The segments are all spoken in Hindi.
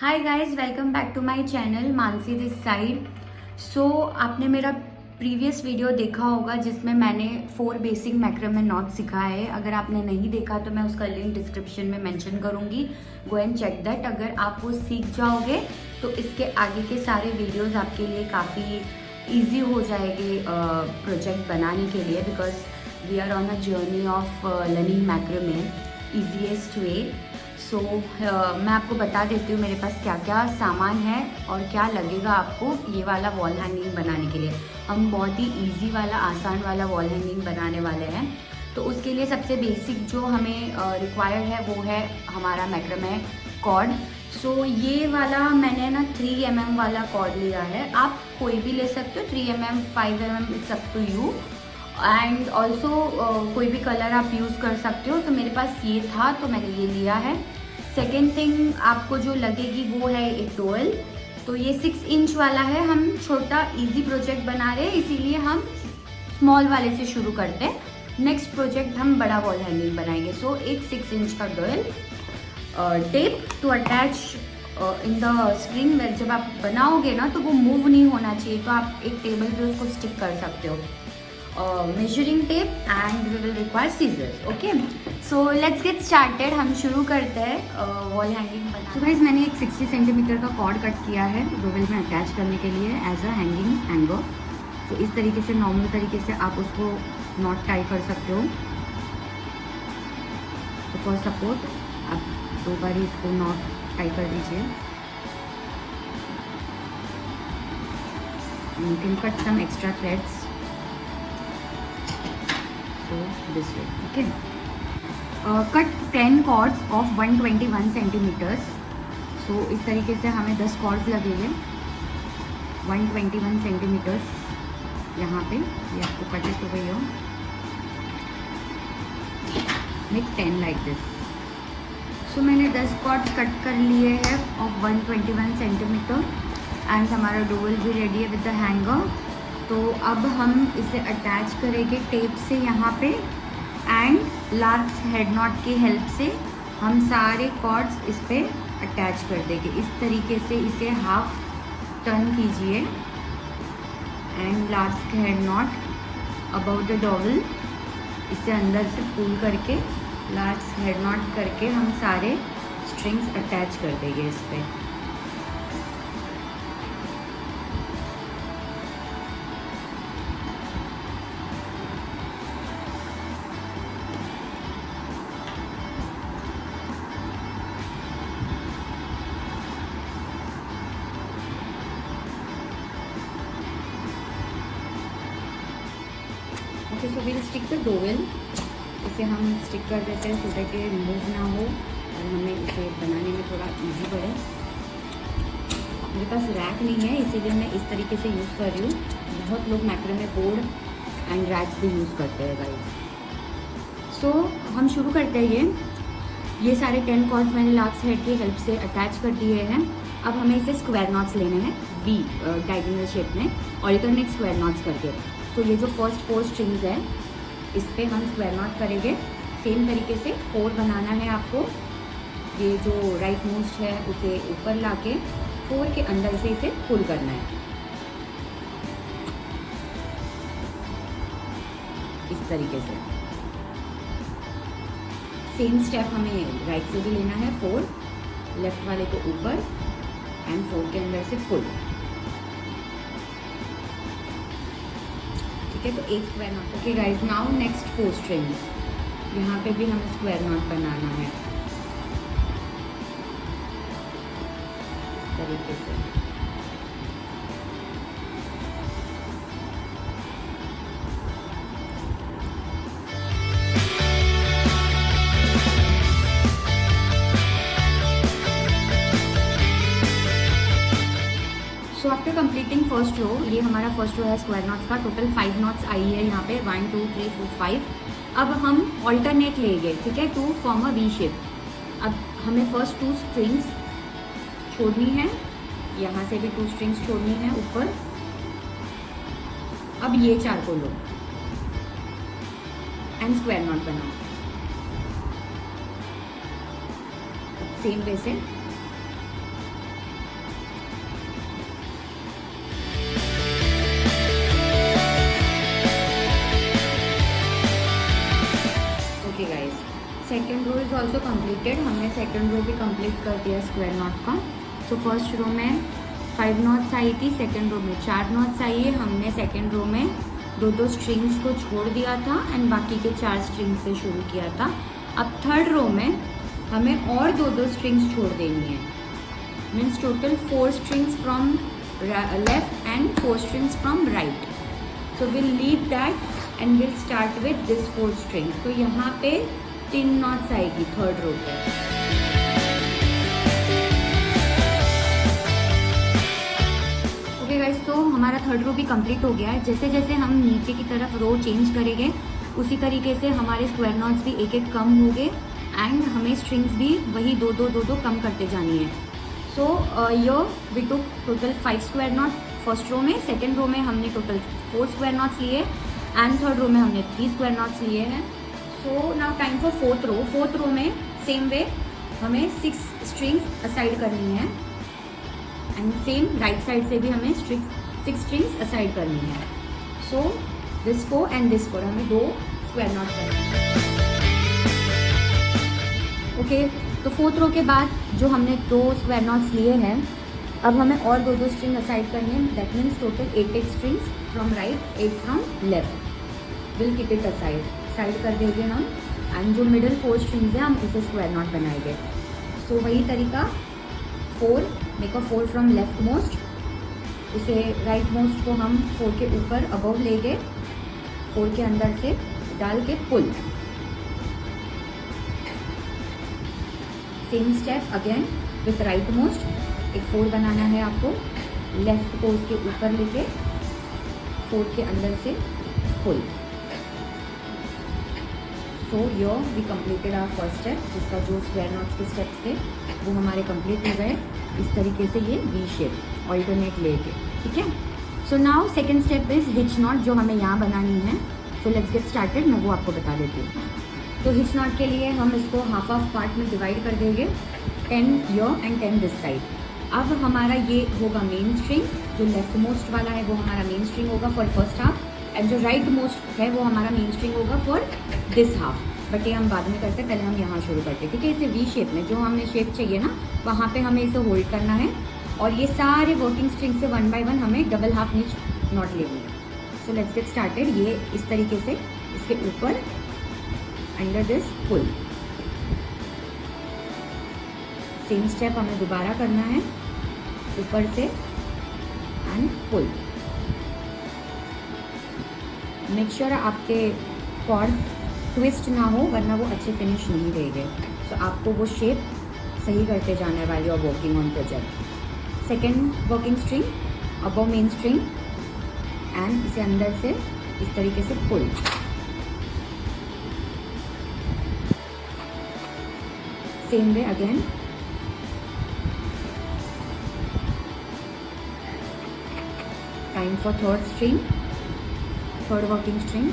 Hi guys, welcome back to my channel Mansi this side. So आपने मेरा प्रीवियस वीडियो देखा होगा जिसमें मैंने 4 बेसिक मैक्रामे नॉट सिखाया है। अगर आपने नहीं देखा तो मैं उसका लिंक डिस्क्रिप्शन में मेंशन करूंगी। Go and check that. अगर आप वो सीख जाओगे तो इसके आगे के सारे वीडियोस आपके लिए काफ़ी ईजी हो जाएंगे प्रोजेक्ट बनाने के लिए, because we are on a journey of learning macrame easiest way. So मैं आपको बता देती हूँ मेरे पास क्या क्या सामान है और क्या लगेगा आपको ये वाला वॉल हैंगिंग बनाने के लिए। हम बहुत ही इजी वाला आसान वाला वॉल हैंगिंग बनाने वाले हैं। तो उसके लिए सबसे बेसिक जो हमें रिक्वायर्ड है वो है हमारा मैक्रामे कॉर्ड। सो ये वाला मैंने ना 3 mm वाला कॉर्ड लिया है। आप कोई भी ले सकते हो, 3 mm 5 mm, it's up to you. And also कोई भी कलर आप यूज़ कर सकते हो। तो मेरे पास ये था तो मैंने ये लिया है। सेकेंड थिंग आपको जो लगेगी वो है एक डोल। तो ये 6 इंच वाला है। हम छोटा इजी प्रोजेक्ट बना रहे हैं इसीलिए हम स्मॉल वाले से शुरू करते हैं। नेक्स्ट प्रोजेक्ट हम बड़ा वॉल हैंगिंग बनाएंगे। सो एक 6 इंच का dowel, tape to attach in the string. जब आप बनाओगे ना तो वो मूव नहीं होना चाहिए, तो आप एक टेबल पे उसको स्टिक कर सकते हो। Measuring tape and we will require scissors. Okay, so let's get started. हम शुरू करते हैं वॉल हैंगिंग बनाना। तो गाइस मैंने एक 60 सेंटीमीटर का कॉर्ड कट किया है डोवेल में अटैच करने के लिए एज अ हैंगिंग हैंगर। तो इस तरीके से नॉर्मल तरीके से आप उसको नॉट टाई कर सकते हो। तो फॉर सपोर्ट आप 2 बार ही इसको नॉट टाई कर दीजिए। You can cut some extra threads this way. Okay, cut 10 cords of 121 centimeters. So इस तरीके से हमें 10 cords लगेंगे 121 centimeters यहाँ पे। ये आपको cut it over here, make 10 like this. So मैंने 10 cords कट कर लिए हैं ऑफ 121 सेंटीमीटर एंड हमारा डोल भी रेडी है विद द हैंगर। तो अब हम इसे अटैच करेंगे टेप से यहाँ पे एंड लार्क्स हेड नॉट की हेल्प से हम सारे कॉर्ड्स इस पे अटैच कर देंगे। इस तरीके से इसे हाफ टर्न कीजिए and lark's head knot about the dowel, इसे अंदर से पुल करके लार्क्स हेड नॉट करके हम सारे स्ट्रिंग्स अटैच कर देंगे इस पे। So will stick the dowel. इसे हम स्टिक कर देते हैं सो दैट ये मूव ना हो और हमें इसे बनाने में थोड़ा इजी पड़े। मेरे पास रैक नहीं है इसीलिए मैं इस तरीके से यूज़ कर रही हूँ। बहुत लोग मैक्रामे बोर्ड एंड रैक्स भी यूज़ करते हैं गाइस। सो हम शुरू करते हैं। ये सारे 10 कॉर्ड्स मैंने लास्ट हेड की हेल्प से अटैच कर दिए हैं। अब हमें इसे स्क्वायर नॉट्स लेने हैं वी डायगोनल शेप में, ऑल्टरनेट स्क्वायर नॉट्स करके। तो ये जो फर्स्ट 4 स्ट्रिंग्स है इस पर हम स्क्वायर नॉट करेंगे। सेम तरीके से 4 बनाना है आपको। ये जो राइट मोस्ट है उसे ऊपर लाके 4 के अंदर से इसे पुल करना है इस तरीके से। सेम स्टेप हमें राइट से भी लेना है। 4 लेफ्ट वाले को ऊपर एंड 4 के अंदर से पुल। ठीक है, तो एक square not. Okay guys, now next 4 strings. यहाँ पे भी हमें स्क्वायर नॉट बनाना है इस तरीके से। So after completing first row, ये हमारा फर्स्ट रो है स्क्वायर नॉट्स का। टोटल 5 नॉट्स आई है यहाँ पे, 1 2 3 4 5। अब हम ऑल्टरनेट लेंगे, ठीक है, to form a V shape. अब हमें फर्स्ट 2 स्ट्रिंग्स छोड़नी है, यहाँ से भी 2 स्ट्रिंग्स छोड़नी है ऊपर। अब ये 4 को लो एंड स्क्वायर नॉट बनाओ सेम वे से। Second row is also completed. हमने सेकेंड रो भी कंप्लीट कर दिया स्क्वायर नॉट का। सो फर्स्ट रो में 5 नॉट्स आई थी, सेकेंड रो में 4 नॉट्स आई है। हमने सेकेंड रो में दो स्ट्रिंग्स को छोड़ दिया था एंड बाकी के 4 स्ट्रिंग्स से शुरू किया था। अब थर्ड रो में हमें और दो स्ट्रिंग्स छोड़ देनी है, means total 4 strings from left and 4 strings from right. So will leave that and will start with this 4 strings. तो यहाँ पे 3 नॉट्स आएगी थर्ड रो पे। ओके गाइस, तो हमारा थर्ड रो भी कंप्लीट हो गया है। जैसे जैसे हम नीचे की तरफ रो चेंज करेंगे उसी तरीके से हमारे स्क्वायर नॉट्स भी एक एक कम होंगे एंड हमें स्ट्रिंग्स भी वही दो दो कम करते जानी है। So yo we took total 5 square knot first row में, सेकेंड रो में हमने टोटल 4 स्क्वायर नॉट्स लिए एंड थर्ड रो में हमने 3 स्क्वायर नॉट्स लिए हैं। So now time for fourth row. Fourth row में सेम वे हमें 6 स्ट्रिंग्स असाइड करनी है एंड सेम राइट साइड से भी हमें 6 स्ट्रिंग्स असाइड करनी है। सो दिस को एंड दिस को हमें 2 स्क्वायर नॉट करनी है। ओके, तो फोर्थ रो के बाद जो हमने 2 स्क्वायर नॉट्स लिए हैं, अब हमें और दो स्ट्रिंग असाइड करनी है। That means total 8 strings from right, 8 from left. Will keep it aside, side कर देंगे हम एंड जो मिडिल 4 स्ट्रिंग्स हैं हम उसे स्क्वायर नॉट बनाएंगे। सो वही तरीका 4 make a 4 from left most, उसे राइट मोस्ट को हम 4 के ऊपर अबव लेंगे, 4 के अंदर से डाल के pull. Same step again with right most, एक 4 बनाना है आपको, लेफ्ट को उसके ऊपर लेके 4 के अंदर से pull. So yo we completed our first step, जिसका जो स्क्वायर नॉट्स के स्टेप्स थे वो हमारे कंप्लीट हो गए। इस तरीके से ये वी शेप ऑल्टरनेट लेके, ठीक है। So now second step is hitch not, जो हमें यहाँ बनानी है। सो लेट्स गेट स्टार्टेड, मैं वो आपको बता देती हूँ। तो हिच नॉट के लिए हम इसको हाफ पार्ट में डिवाइड कर देंगे, 10 योर एंड 10 दिस साइड। अब हमारा ये होगा मेन स्ट्रिंग, जो लेफ्ट मोस्ट वाला है वो हमारा मेन स्ट्रिंग होगा फॉर फर्स्ट हाफ एंड जो राइट मोस्ट है वो हमारा मेन स्ट्रिंग होगा फॉर दिस हाफ। बट ये हम बाद में करते हैं, पहले हम यहाँ शुरू करते हैं, ठीक है। इसे वी शेप में जो हमें शेप चाहिए ना वहाँ पे हमें इसे होल्ड करना है और ये सारे वर्किंग स्ट्रिंग से 1 बाय 1 हमें डबल हाफ नीच नॉट लेनी है। So let's get started. ये इस तरीके से इसके ऊपर under this pull, same step हमें दोबारा करना है, ऊपर से एंड पुल। मेक श्योर आपके कॉर्ड्स ट्विस्ट ना हो वरना वो अच्छे फिनिश नहीं देंगे। सो आपको वो शेप सही करते जाना है while you are working on project. Second working string above main string and इसे अंदर से इस तरीके से pull. Same way again, time for third string, third working string,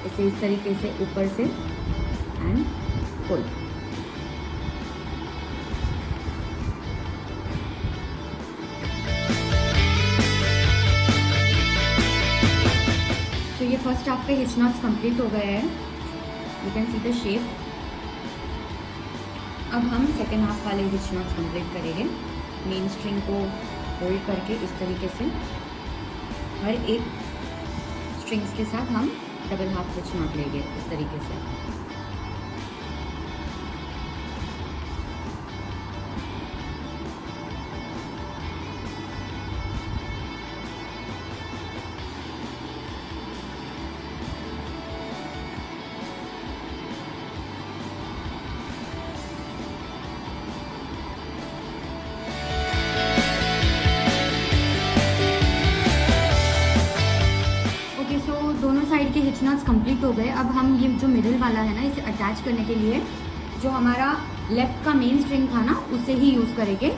इसे इस तरीके से ऊपर से एंड पुल। तो ये फर्स्ट हाफ पे हिच नॉट्स कंप्लीट हो गए हैं, you can see the shape. अब हम सेकेंड हाफ वाले हिच नॉट्स कंप्लीट करेंगे। मेन स्ट्रिंग को होल्ड करके इस तरीके से हर एक स्ट्रिंग्स के साथ हम डबल हाफ हिच नॉट लेंगे इस तरीके से। दोनों साइड के हिच नॉट्स कंप्लीट हो गए। अब हम ये जो मिडिल वाला है ना, इसे अटैच करने के लिए जो हमारा लेफ्ट का मेन स्ट्रिंग था ना उसे ही यूज़ करेंगे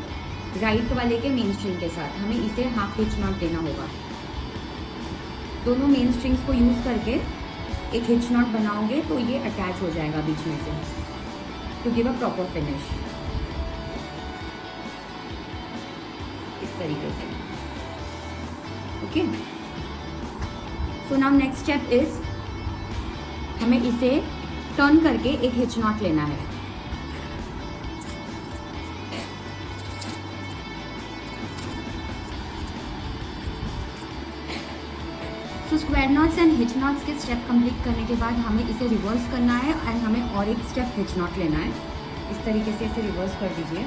राइट वाले के मेन स्ट्रिंग के साथ। हमें इसे हाफ हिच नॉट देना होगा। दोनों मेन स्ट्रिंग्स को यूज़ करके एक हिच नॉट बनाओगे तो ये अटैच हो जाएगा बीच में से to give a proper finish, इस तरीके से। Okay, so now next step is हमें इसे टर्न करके एक हिच नॉट लेना है। तो square knots and hitch knots के स्टेप कंप्लीट करने के बाद हमें इसे रिवर्स करना है एंड हमें और एक स्टेप हिच नॉट लेना है। इस तरीके से इसे रिवर्स कर दीजिए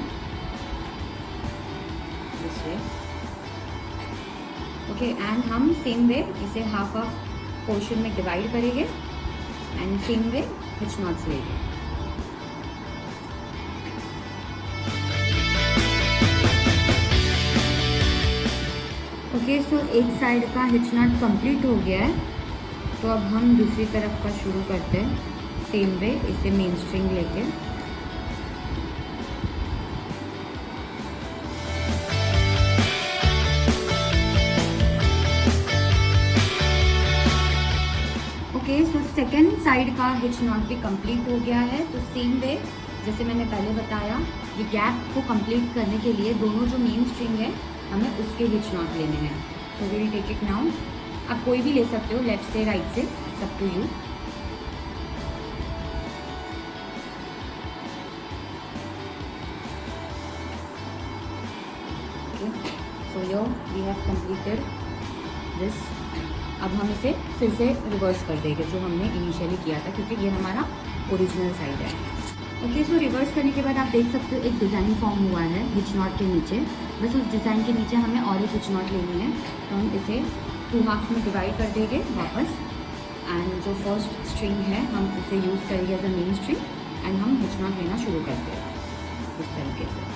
दिस वे। ओके, एंड हम सेम वे इसे हाफ पोर्शन में डिवाइड करेंगे and same way hitch knots लेंगे। ओके, सो एक साइड का हिच नॉट कंप्लीट हो गया है, तो अब हम दूसरी तरफ का शुरू करते हैं सेम वे इसे मेन स्ट्रिंग लेके। ओके, सो सेकेंड साइड का हिच नॉट भी कंप्लीट हो गया है। तो सेम वे जैसे मैंने पहले बताया, ये गैप को कंप्लीट करने के लिए दोनों जो मेन स्ट्रिंग है हमें उसके हिच नॉट लेने हैं। So we will take it now. आप कोई भी ले सकते हो, लेफ्ट से राइट से, सब to you. So yo we have completed this. अब हम इसे फिर से रिवर्स कर देंगे जो हमने इनिशियली किया था, क्योंकि ये हमारा ओरिजिनल साइड है। ओके, सो रिवर्स करने के बाद आप देख सकते हो एक डिज़ाइन फॉर्म हुआ है हिच नॉट के नीचे। बस उस डिज़ाइन के नीचे हमें और एक हिच नॉट लेनी है, तो हम इसे 2 हाफ में डिवाइड कर देंगे वापस। एंड जो फर्स्ट स्ट्रिंग है हम उसे यूज़ करेंगे as a main string and हम हिच नॉट लेना शुरू करते हैं इस तरीके से।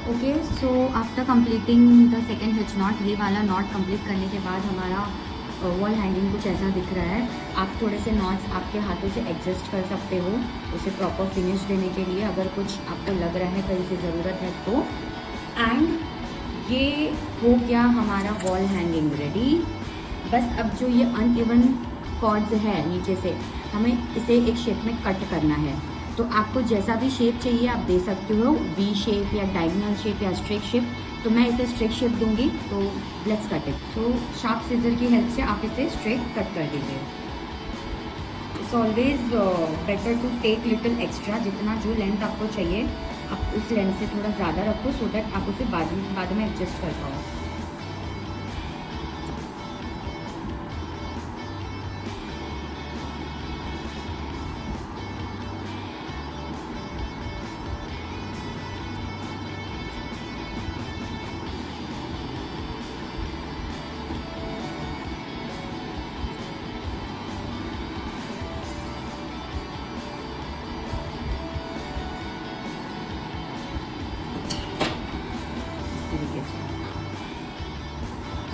Okay, so after completing the second hitch knot, ये वाला नॉट कंप्लीट करने के बाद हमारा वॉल हैंगिंग कुछ ऐसा दिख रहा है। आप थोड़े से नॉट्स आपके हाथों से एडजस्ट कर सकते हो उसे प्रॉपर फिनिश देने के लिए, अगर कुछ आपको लग रहा है कहीं से ज़रूरत है तो। एंड ये हो गया हमारा वॉल हैंगिंग रेडी। बस अब जो ये अनइवन कॉर्ड्स है नीचे से, हमें इसे एक शेप में कट करना है। तो आपको जैसा भी शेप चाहिए आप दे सकते हो, वी शेप या डायगोनल शेप या स्ट्रेट शेप। तो मैं इसे स्ट्रेट शेप दूंगी, तो लेट्स कट इट। तो शार्प सीजर की हेल्प से आप इसे स्ट्रेट कट कर दीजिए। It's always better to take little extra, जितना जो लेंथ आपको चाहिए आप उस लेंथ से थोड़ा ज़्यादा रखो, सो दैट आप उसे बाद में एडजस्ट कर पाओ।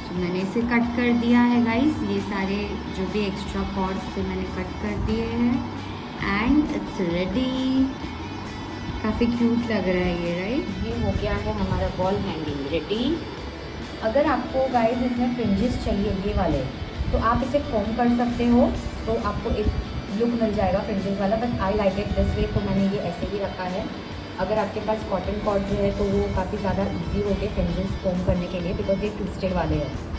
तो मैंने इसे कट कर दिया है गाइस। ये सारे जो भी एक्स्ट्रा कॉर्ड्स थे मैंने कट कर दिए हैं एंड इट्स रेडी। काफ़ी क्यूट लग रहा है ये, राइट। ये हो गया है हमारा वॉल हैंगिंग रेडी। अगर आपको गाइस इसमें फ्रिंजेस चाहिए ये वाले, तो आप इसे कोम कर सकते हो, तो आपको एक लुक मिल जाएगा फ्रिंजेस वाला। But I like it this way, तो मैंने ये ऐसे ही रखा है। अगर आपके पास कॉटन कॉर्ड जो है तो वो काफ़ी ज़्यादा इजी हो गए फ्रिंजेस कोम करने के लिए, बिकॉज ये ट्विस्टेड वाले हैं।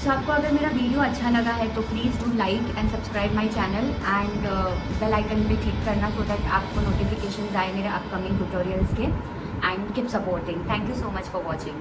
सो आपको अगर मेरा वीडियो अच्छा लगा है तो please do like and subscribe my channel and bell icon पे क्लिक करना, सो दैट आपको नोटिफिकेशन आए मेरे अपकमिंग ट्यूटोरियल्स के। And keep supporting. Thank you so much for watching.